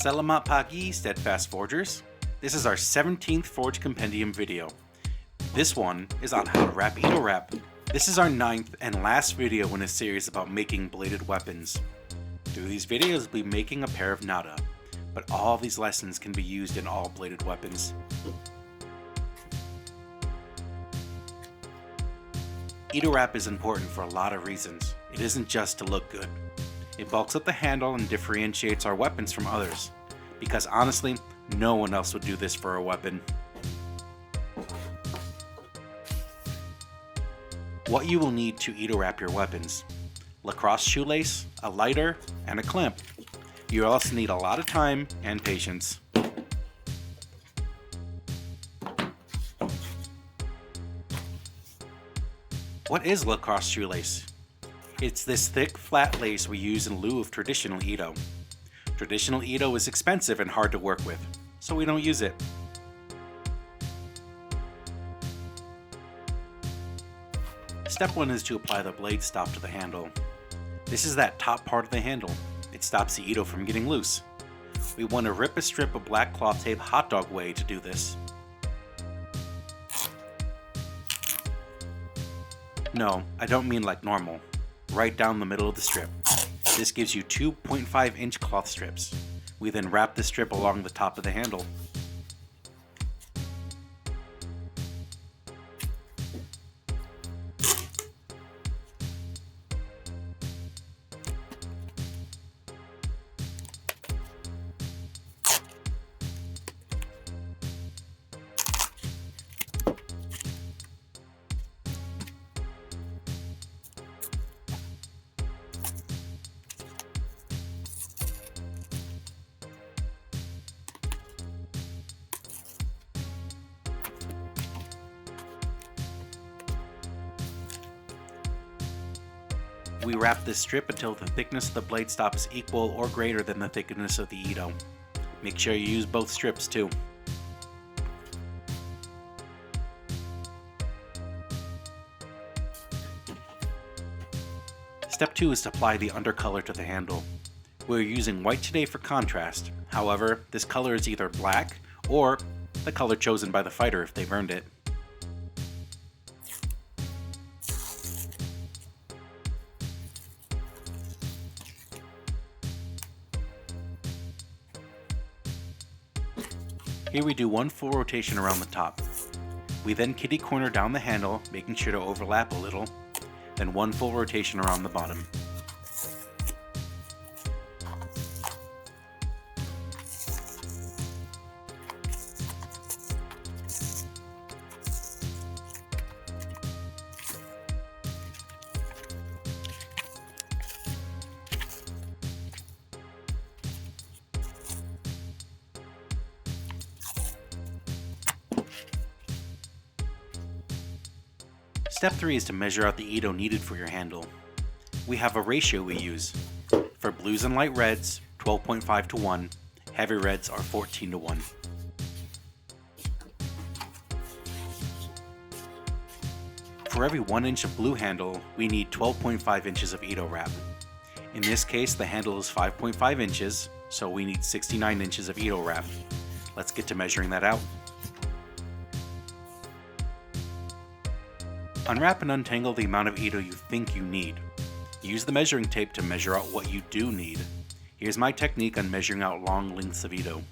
Salamat Pagi, Steadfast Forgers. This is our 17th Forge Compendium video. This one is on how to wrap Edo Wrap. This is our 9th and last video in a series about making bladed weapons. Through these videos we'll be making a pair of nada, but all these lessons can be used in all bladed weapons. Edo Wrap is important for a lot of reasons. It isn't just to look good. It bulks up the handle and differentiates our weapons from others, because honestly, no one else would do this for a weapon. What you will need to Edo Wrap your weapons: lacrosse shoelace, a lighter, and a clamp. You also need a lot of time and patience. What is lacrosse shoelace? It's this thick, flat lace we use in lieu of traditional Edo. Traditional Edo is expensive and hard to work with, so we don't use it. Step 1 is to apply the blade stop to the handle. This is that top part of the handle. It stops the Edo from getting loose. We want to rip a strip of black cloth tape hot dog way to do this. No, I don't mean like normal. Right down the middle of the strip. This gives you 2.5 inch cloth strips. We then wrap the strip along the top of the handle. We wrap this strip until the thickness of the blade stop is equal or greater than the thickness of the Edo. Make sure you use both strips too. Step 2 is to apply the undercolor to the handle. We're using white today for contrast, however, this color is either black or the color chosen by the fighter if they've earned it. Here we do one full rotation around the top. We then kitty corner down the handle, making sure to overlap a little, then one full rotation around the bottom. Step 3 is to measure out the Edo needed for your handle. We have a ratio we use. For blues and light reds, 12.5 to 1, heavy reds are 14 to 1. For every 1 inch of blue handle, we need 12.5 inches of Edo Wrap. In this case, the handle is 5.5 inches, so we need 69 inches of Edo Wrap. Let's get to measuring that out. Unwrap and untangle the amount of Edo you think you need. Use the measuring tape to measure out what you do need. Here's my technique on measuring out long lengths of Edo.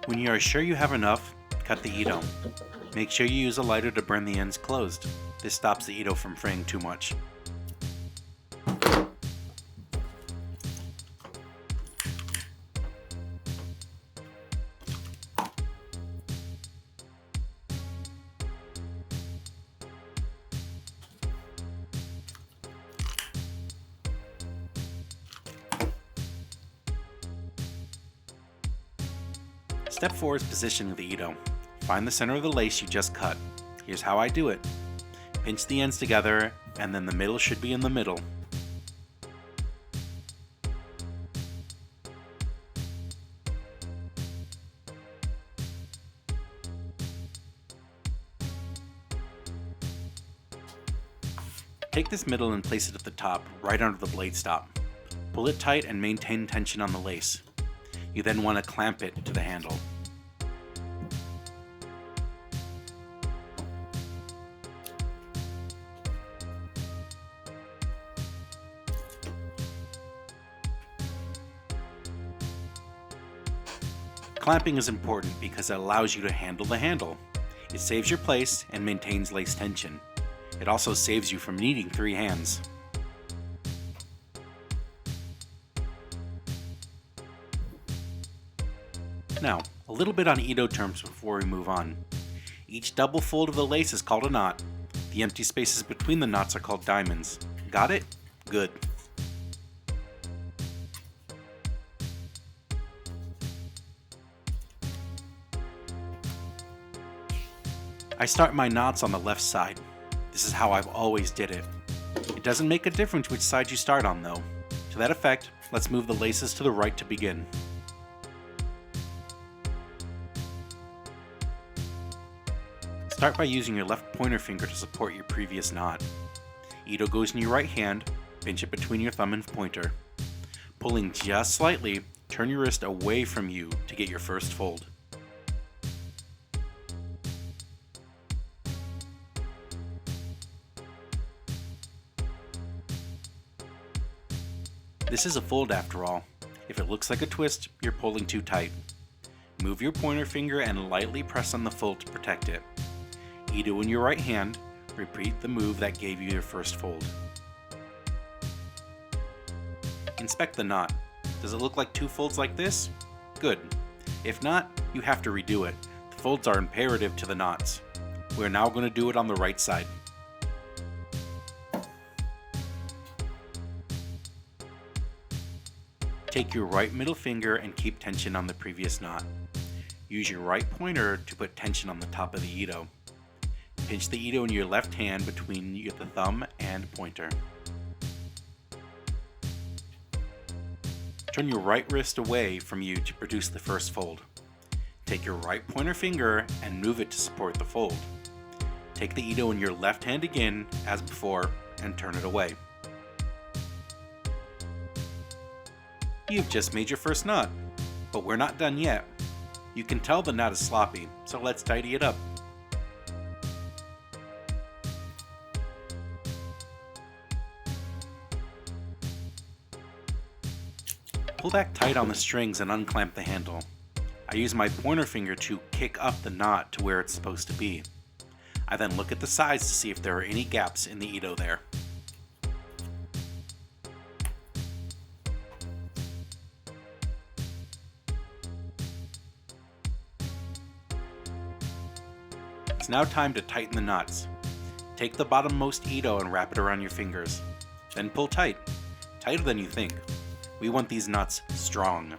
When you are sure you have enough, cut the Edo. Make sure you use a lighter to burn the ends closed. This stops the Edo from fraying too much. Step 4 is positioning the Ito. Find the center of the lace you just cut. Here's how I do it. Pinch the ends together, and then the middle should be in the middle. Take this middle and place it at the top, right under the blade stop. Pull it tight and maintain tension on the lace. You then want to clamp it to the handle. Clamping is important because it allows you to handle the handle. It saves your place and maintains lace tension. It also saves you from needing 3 hands. Now, a little bit on Ito terms before we move on. Each double fold of the lace is called a knot. The empty spaces between the knots are called diamonds. Got it? Good. I start my knots on the left side. This is how I've always did it. It doesn't make a difference which side you start on though. To that effect, let's move the laces to the right to begin. Start by using your left pointer finger to support your previous knot. Ito goes in your right hand, pinch it between your thumb and pointer. Pulling just slightly, turn your wrist away from you to get your first fold. This is a fold after all. If it looks like a twist, you're pulling too tight. Move your pointer finger and lightly press on the fold to protect it. Ito in your right hand, repeat the move that gave you your first fold. Inspect the knot. Does it look like 2 folds like this? Good. If not, you have to redo it. The folds are imperative to the knots. We're now going to do it on the right side. Take your right middle finger and keep tension on the previous knot. Use your right pointer to put tension on the top of the Ito. Pinch the Ito in your left hand between the thumb and pointer. Turn your right wrist away from you to produce the first fold. Take your right pointer finger and move it to support the fold. Take the Ito in your left hand again, as before, and turn it away. You've just made your first knot, but we're not done yet. You can tell the knot is sloppy, so let's tidy it up. Pull back tight on the strings and unclamp the handle. I use my pointer finger to kick up the knot to where it's supposed to be. I then look at the sides to see if there are any gaps in the Ito there. It's now time to tighten the knots. Take the bottommost Ito and wrap it around your fingers. Then pull tight. Tighter than you think. We want these knots strong.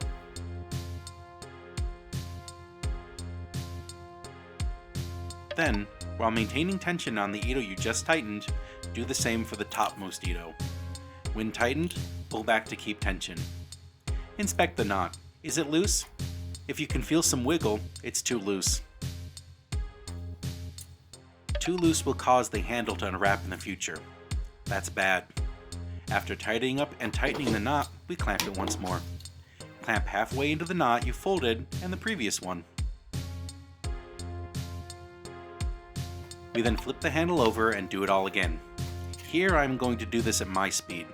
Then, while maintaining tension on the Ito you just tightened, do the same for the topmost Ito. When tightened, pull back to keep tension. Inspect the knot. Is it loose? If you can feel some wiggle, it's too loose. Too loose will cause the handle to unwrap in the future. That's bad. After tidying up and tightening the knot, we clamp it once more. Clamp halfway into the knot you folded and the previous one. We then flip the handle over and do it all again. Here I'm going to do this at my speed.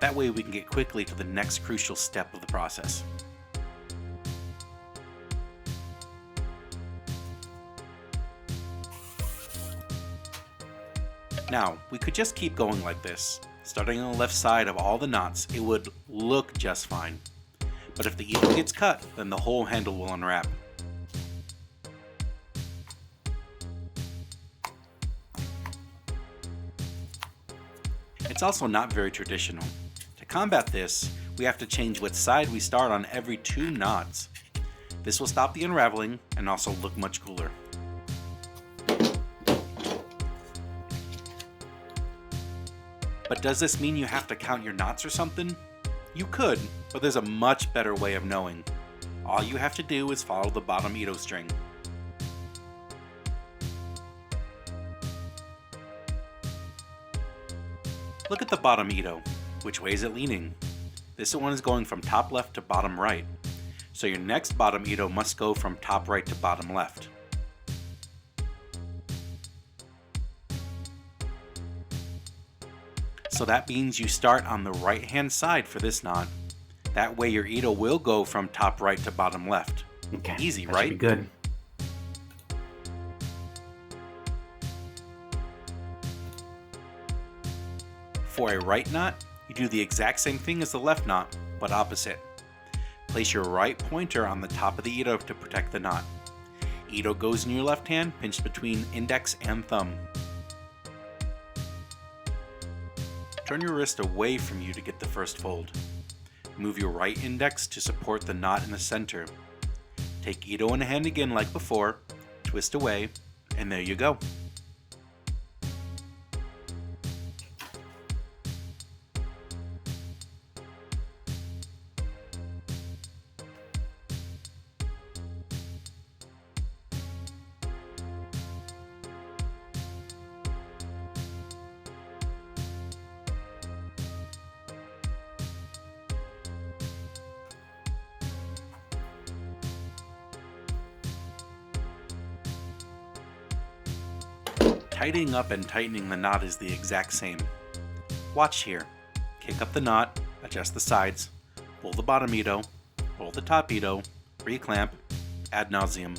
That way we can get quickly to the next crucial step of the process. Now, we could just keep going like this. Starting on the left side of all the knots, it would look just fine. But if the Ito gets cut, then the whole handle will unwrap. It's also not very traditional. To combat this, we have to change what side we start on every 2 knots. This will stop the unraveling and also look much cooler. But does this mean you have to count your knots or something? You could, but there's a much better way of knowing. All you have to do is follow the bottom Ito string. Look at the bottom Ito. Which way is it leaning? This one is going from top left to bottom right. So your next bottom Ito must go from top right to bottom left. So that means you start on the right hand side for this knot. That way your Ito will go from top right to bottom left. Okay. Easy, that right? Should be good. For a right knot, you do the exact same thing as the left knot, but opposite. Place your right pointer on the top of the Ito to protect the knot. Ito goes in your left hand, pinched between index and thumb. Turn your wrist away from you to get the first fold. Move your right index to support the knot in the center. Take Ito in hand again like before, twist away, and there you go. Tightening up and tightening the knot is the exact same. Watch here. Kick up the knot, adjust the sides, pull the bottom Ito, pull the top Ito, reclamp, ad nauseum.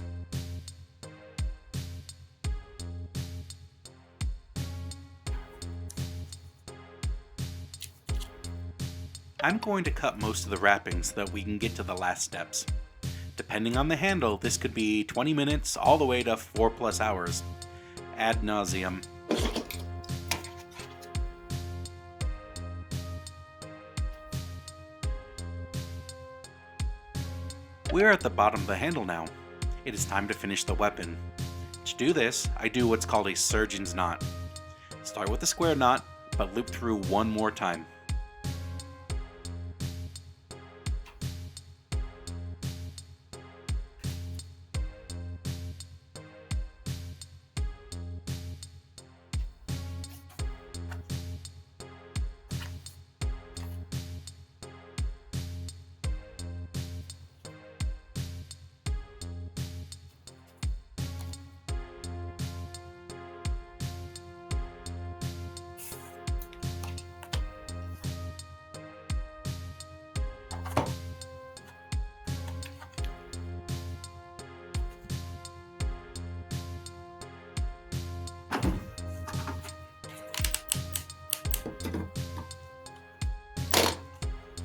I'm going to cut most of the wrapping so that we can get to the last steps. Depending on the handle, this could be 20 minutes all the way to 4+ hours. Ad nauseum. We're at the bottom of the handle now. It is time to finish the weapon. To do this, I do what's called a surgeon's knot. Start with a square knot, but loop through one more time.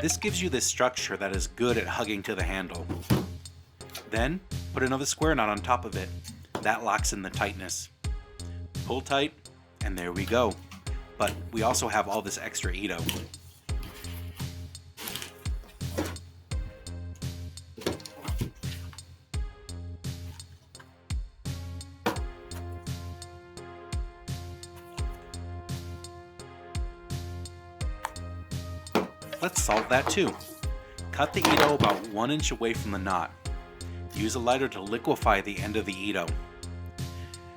This gives you this structure that is good at hugging to the handle. Then, put another square knot on top of it. That locks in the tightness. Pull tight, and there we go. But we also have all this extra Ito. Let's solve that too. Cut the Ito about 1 inch away from the knot. Use a lighter to liquefy the end of the Ito.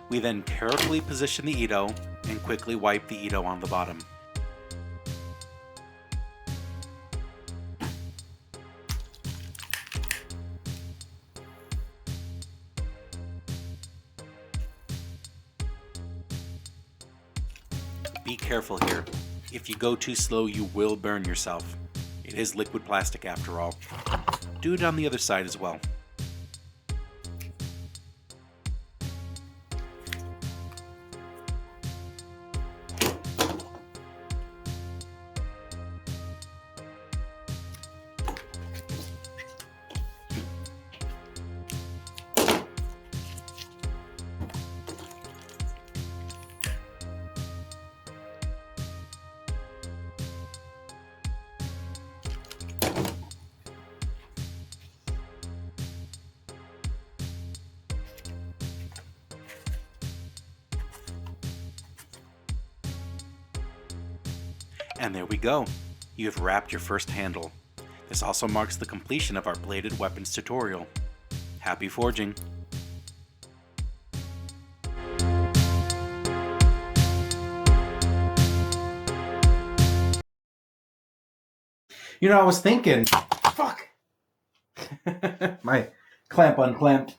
We then carefully position the Ito and quickly wipe the Ito on the bottom. Be careful here. If you go too slow, you will burn yourself. It is liquid plastic after all. Do it on the other side as well. And there we go. You have wrapped your first handle. This also marks the completion of our bladed weapons tutorial. Happy forging! You know, I was thinking... Fuck! My clamp unclamped.